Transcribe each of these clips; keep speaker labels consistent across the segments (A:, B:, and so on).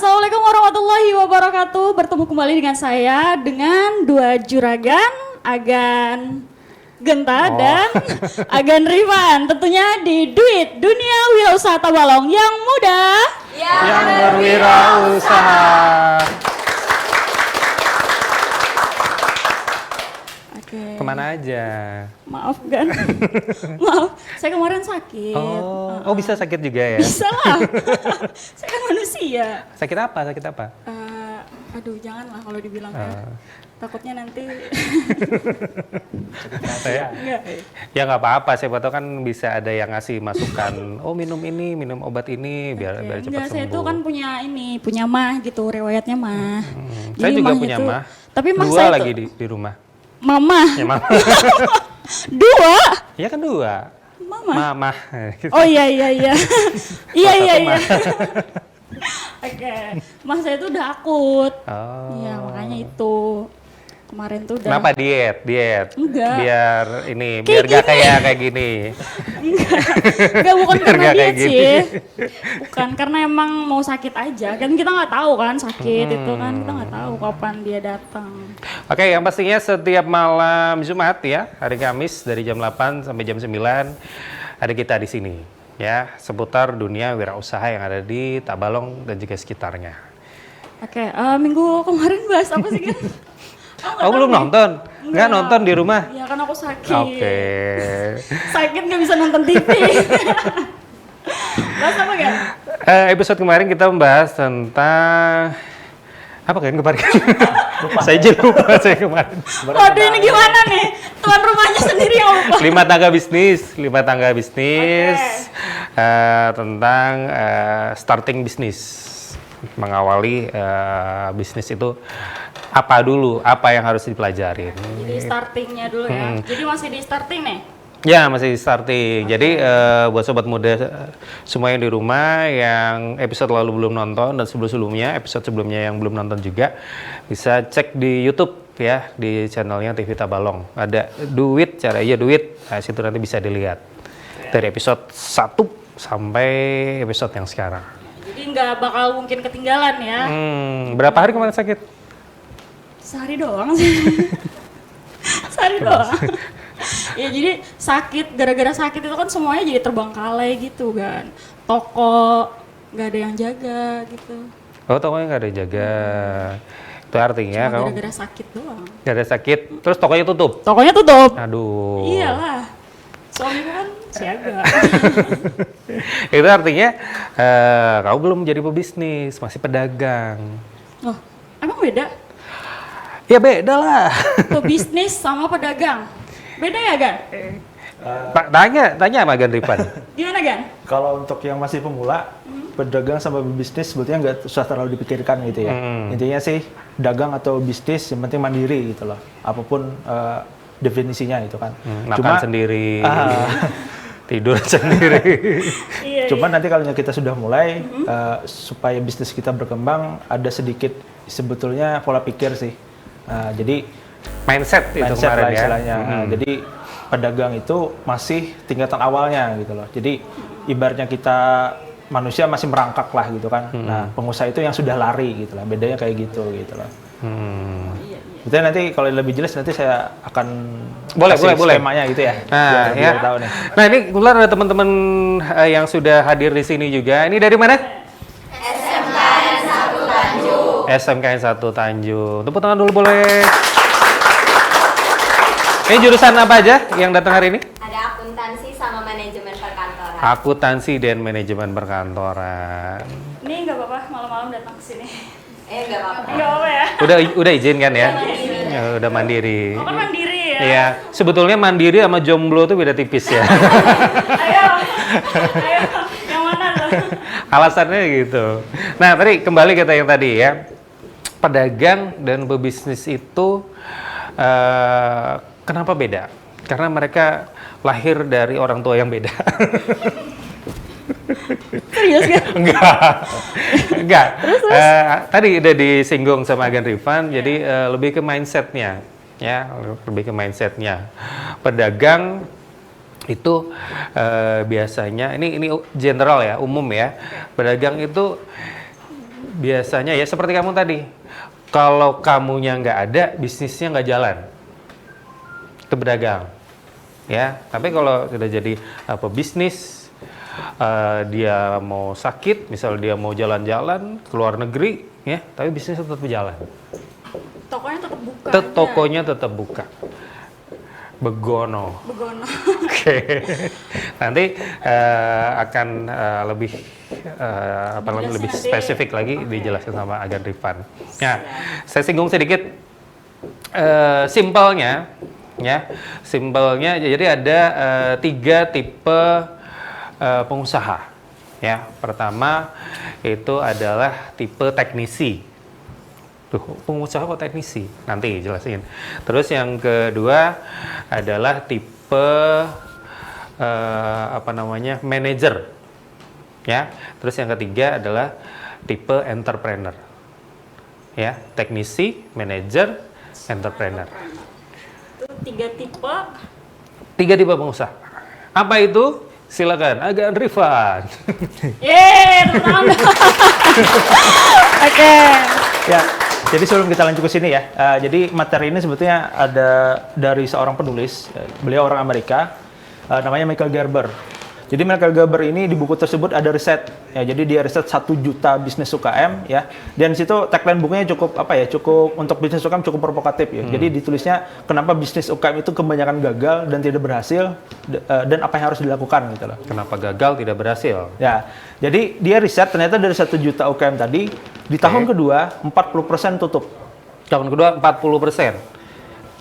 A: Assalamualaikum warahmatullahi wabarakatuh. Bertemu kembali dengan saya dengan dua juragan, Agan Genta dan Agan Rifan. Tentunya di Duit Dunia Wirausaha Tabalong yang muda,
B: yang berwirausaha.
A: Oke.
B: Kemana aja?
A: Maaf Gan. Maaf, saya kemarin sakit.
B: Oh bisa sakit juga ya?
A: Bisa lah. Saya kan manusia.
B: Sakit apa? Sakit apa?
A: Aduh, janganlah kalau dibilang ya. Takutnya nanti. Enggak.
B: Ya nggak apa-apa. Siapa tahu kan bisa ada yang ngasih masukan. Oh minum ini, minum obat ini biar cepat
A: Enggak,
B: sembuh.
A: saya itu kan punya mah gitu, riwayatnya mah.
B: Saya juga punya mah.
A: Tapi mah
B: dua
A: saya
B: lagi
A: itu,
B: di rumah.
A: mama.
B: Ya mama.
A: Dua.
B: Iya kan dua. Mama.
A: Oh iya. Iya.
B: Mah.
A: Oke. Mas saya itu udah akut.
B: Oh.
A: Iya, makanya itu. Kemarin tuh udah.
B: Kenapa diet?
A: Enggak.
B: Biar gak kayak gini.
A: Enggak, bukan
B: Biar
A: karena
B: nggak
A: diet
B: kayak gini.
A: sih. Bukan, karena emang mau sakit aja. Kan kita nggak tahu kan sakit itu kan. Kita nggak tahu kapan dia datang.
B: Oke, yang pastinya setiap malam Jumat ya, hari Kamis dari jam 8 sampai jam 9 ada kita di sini ya, seputar dunia wirausaha yang ada di Tabalong dan juga sekitarnya.
A: Oke, minggu kemarin bahas apa sih kan?
B: Oh, belum nonton? Nggak nonton di rumah?
A: Iya kan aku sakit.
B: Oke.
A: Sakit nggak bisa nonton TV. Bahas apa kan?
B: Episode kemarin kita membahas tentang apa kan kemarin? Saya jadi lupa saya kemarin.
A: Waduh, ini gimana nih? Tuan rumahnya sendiri yang lupa.
B: 5 tangga bisnis tentang starting bisnis, mengawali bisnis itu apa dulu, apa yang harus dipelajarin.
A: Jadi startingnya dulu ya. Jadi masih di starting nih?
B: Ya, masih starting. Jadi buat sobat muda semua yang di rumah yang episode lalu belum nonton dan episode sebelumnya yang belum nonton juga bisa cek di YouTube ya, di channelnya TV Tabalong. Ada Duit, Duit. Nah, situ nanti bisa dilihat dari episode 1 sampai episode yang sekarang.
A: Jadi nggak bakal mungkin ketinggalan ya?
B: Berapa hari kemarin sakit?
A: Sehari doang sih. Sehari doang. Ya jadi gara-gara sakit itu kan semuanya jadi terbengkalai gitu kan. Toko nggak ada yang jaga gitu.
B: Oh, tokonya nggak ada yang jaga. Itu artinya
A: Cuma
B: kamu
A: gara-gara sakit doang.
B: gara-gara sakit, terus tokonya tutup?
A: Tokonya tutup.
B: Aduh.
A: Iyalah. Suamiku kan siaga.
B: Itu artinya kamu belum jadi pebisnis, masih pedagang.
A: Oh, emang beda?
B: Ya beda lah.
A: Pebisnis sama pedagang. Beda ya, Gan?
B: Tanya sama Gan Rifan.
A: Gimana, Gan?
C: Kalau untuk yang masih pemula, pedagang sama bisnis sebetulnya nggak usah terlalu dipikirkan gitu ya. Intinya sih dagang atau bisnis yang penting mandiri gitu loh. Apapun definisinya itu kan.
B: Makan sendiri, tidur sendiri.
C: Cuman nanti kalau kita sudah mulai, supaya bisnis kita berkembang, ada sedikit sebetulnya pola pikir sih. Jadi
B: mindset itu
C: mindset
B: kemarin
C: lah
B: ya.
C: istilahnya. Jadi pedagang itu masih tingkatan awalnya gitu loh. Jadi ibaratnya kita manusia masih merangkak lah gitu kan. Nah, pengusaha itu yang sudah lari gitu lah. Bedanya kayak gitu loh. Betul, nanti kalau lebih jelas nanti saya akan
B: boleh.
C: skemanya gitu ya.
B: Nah,
C: biar tahu nih.
B: Nah, ini kebetulan ada teman-teman yang sudah hadir di sini juga. Ini dari mana? SMKN 1 Tanjung. Tepuk tangan dulu boleh. Ini jurusan apa aja yang datang hari ini?
D: Ada akuntansi sama manajemen perkantoran.
B: Akuntansi dan manajemen perkantoran.
A: Ini nggak apa-apa malam-malam datang ke sini.
D: Enggak apa-apa.
A: Nggak apa-apa ya?
B: Udah izin kan ya? Ya, udah mandiri.
A: Oh, kan mandiri ya?
B: Iya, sebetulnya mandiri sama jomblo tuh beda tipis ya.
A: Ayo, yang mana tuh?
B: Alasannya gitu. Nah, tadi kembali kita yang tadi ya. Pedagang dan pebisnis itu kenapa beda? Karena mereka lahir dari orang tua yang beda.
A: Serius kan?
B: Enggak. Tadi udah disinggung sama Agan Rifan, jadi lebih ke mindsetnya, ya, lebih ke mindsetnya. Pedagang itu biasanya ini general ya, umum ya. Pedagang itu biasanya ya seperti kamu tadi, kalau kamunya nggak ada, bisnisnya nggak jalan. Itu berdagang, ya. Tapi kalau sudah jadi bisnis, dia mau sakit, misal dia mau jalan-jalan ke luar negeri, ya, tapi bisnisnya tetap berjalan.
A: Tokonya tetap buka.
B: Tokonya tetap buka. Begono. Oke. Nanti akan lebih lebih spesifik lagi dijelaskan sama Agan Rifan. Nah, saya singgung sedikit simpelnya, ya. Simpelnya jadi ada 3 tipe pengusaha. Ya, pertama itu adalah tipe teknisi. Tuh, pengusaha kok teknisi? Nanti jelasin. Terus yang kedua adalah tipe manajer. Ya. Terus yang ketiga adalah tipe entrepreneur. Ya, teknisi, manajer, entrepreneur.
A: Itu 3 tipe.
B: 3 tipe pengusaha. Apa itu? Silakan, Agan Rifan.
A: Tepuk tangan. Oke.
C: Ya, jadi sebelum kita lanjut ke sini ya, jadi materi ini sebetulnya ada dari seorang penulis, beliau orang Amerika, namanya Michael Gerber. Jadi Michael Gerber ini di buku tersebut ada riset, ya, jadi dia riset 1 juta bisnis UKM, ya, dan di situ tagline bukunya cukup cukup untuk bisnis UKM cukup provokatif ya. Jadi ditulisnya kenapa bisnis UKM itu kebanyakan gagal dan tidak berhasil, dan apa yang harus dilakukan gitu loh.
B: Kenapa gagal tidak berhasil?
C: Ya, jadi dia riset ternyata dari 1 juta UKM tadi di tahun kedua 40% tutup.
B: Tahun kedua 40%.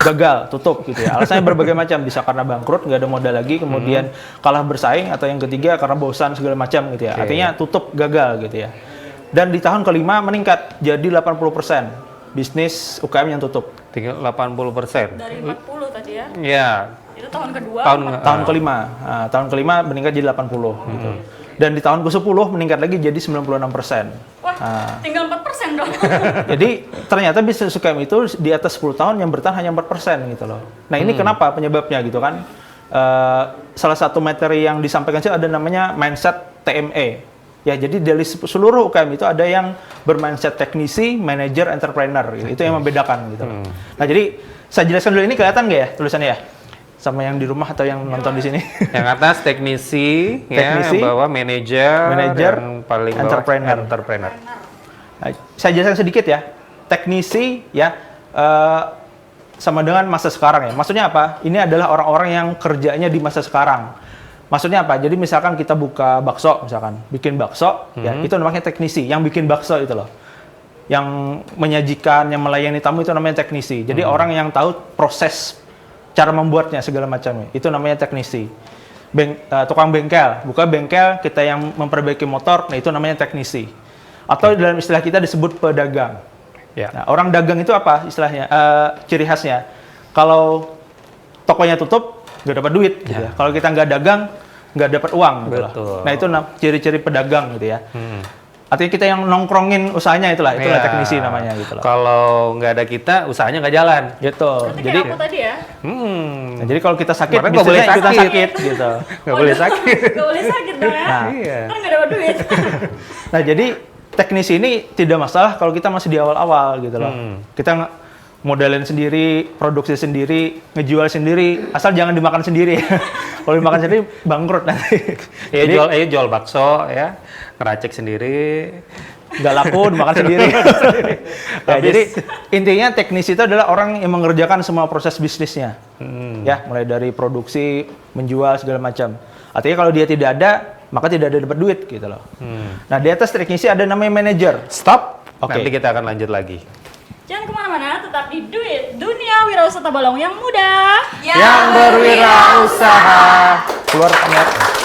C: Gagal, tutup gitu ya. Alasannya berbagai macam, bisa karena bangkrut, nggak ada modal lagi, kemudian kalah bersaing, atau yang ketiga karena bosan segala macam gitu ya. Artinya tutup, gagal gitu ya. Dan di tahun kelima meningkat jadi 80% bisnis UKM yang tutup.
B: Tinggal 80%.
A: Dari 40 tadi ya.
B: Ya.
A: Itu tahun kedua.
C: Tahun kelima. Nah, tahun kelima meningkat jadi 80 gitu. Dan di tahun ke-10 meningkat lagi jadi 96%.
A: Wah, tinggal 4% dong.
C: Jadi ternyata bisnis UKM itu di atas 10 tahun yang bertahan hanya 4% gitu loh. Nah ini kenapa penyebabnya gitu kan? Salah satu materi yang disampaikan sih ada namanya mindset TME. Ya, jadi dari seluruh UKM itu ada yang bermindset teknisi, manajer, entrepreneur. Gitu. Itu yang membedakan gitu. Nah jadi saya jelaskan dulu, ini kelihatan nggak ya tulisannya ya? Sama yang di rumah atau yang nonton di sini?
B: Yang atas teknisi, ya, yang bawah manajer, yang paling bawah entrepreneur.
C: Nah, saya jelaskan sedikit ya. Teknisi ya sama dengan masa sekarang ya. Maksudnya apa? Ini adalah orang-orang yang kerjanya di masa sekarang. Maksudnya apa? Jadi misalkan kita buka bakso, misalkan bikin bakso, ya itu namanya teknisi. Yang bikin bakso itu loh. Yang menyajikan, yang melayani tamu itu namanya teknisi. Jadi orang yang tahu proses cara membuatnya segala macamnya, itu namanya teknisi. Tukang bengkel, buka bengkel, kita yang memperbaiki motor, nah itu namanya teknisi. Atau dalam istilah kita disebut pedagang.
B: Ya.
C: Nah, orang dagang itu apa istilahnya? Ciri khasnya, kalau tokonya tutup, nggak dapat duit. Gitu ya. Kalau kita nggak dagang, nggak dapat uang. Gitu lah. Nah itu ciri-ciri pedagang gitu ya. Artinya kita yang nongkrongin usahanya itulah teknisi namanya gitu loh.
B: Kalau nggak ada kita, usahanya nggak jalan.
C: Gitu.
A: Jadi aku tadi ya.
C: Nah, jadi kalau kita sakit,
B: nggak boleh
C: kita sakit gitu.
B: Nggak boleh sakit.
A: Nggak boleh sakit dong ya.
C: Nah,
A: Kan nggak dapat duit.
C: nah jadi teknisi ini tidak masalah kalau kita masih di awal-awal gitu loh. Kita modalin sendiri, produksi sendiri, ngejual sendiri, asal jangan dimakan sendiri. Kalau dimakan sendiri bangkrut nanti.
B: Ya, jual bakso ya, ngeracik sendiri,
C: nggak laku, dimakan sendiri. Ya, jadi intinya teknisi itu adalah orang yang mengerjakan semua proses bisnisnya, ya, mulai dari produksi, menjual segala macam. Artinya kalau dia tidak ada, maka tidak ada dapat duit gitu loh. Nah di atas teknisi ada namanya manajer.
B: Stop.
C: Oke.
B: Nanti kita akan lanjut lagi.
A: Jangan kemana-mana, tetap di Dunia Wirausaha Balong yang mudah.
B: Yang berwirausaha.
C: Keluar kamera.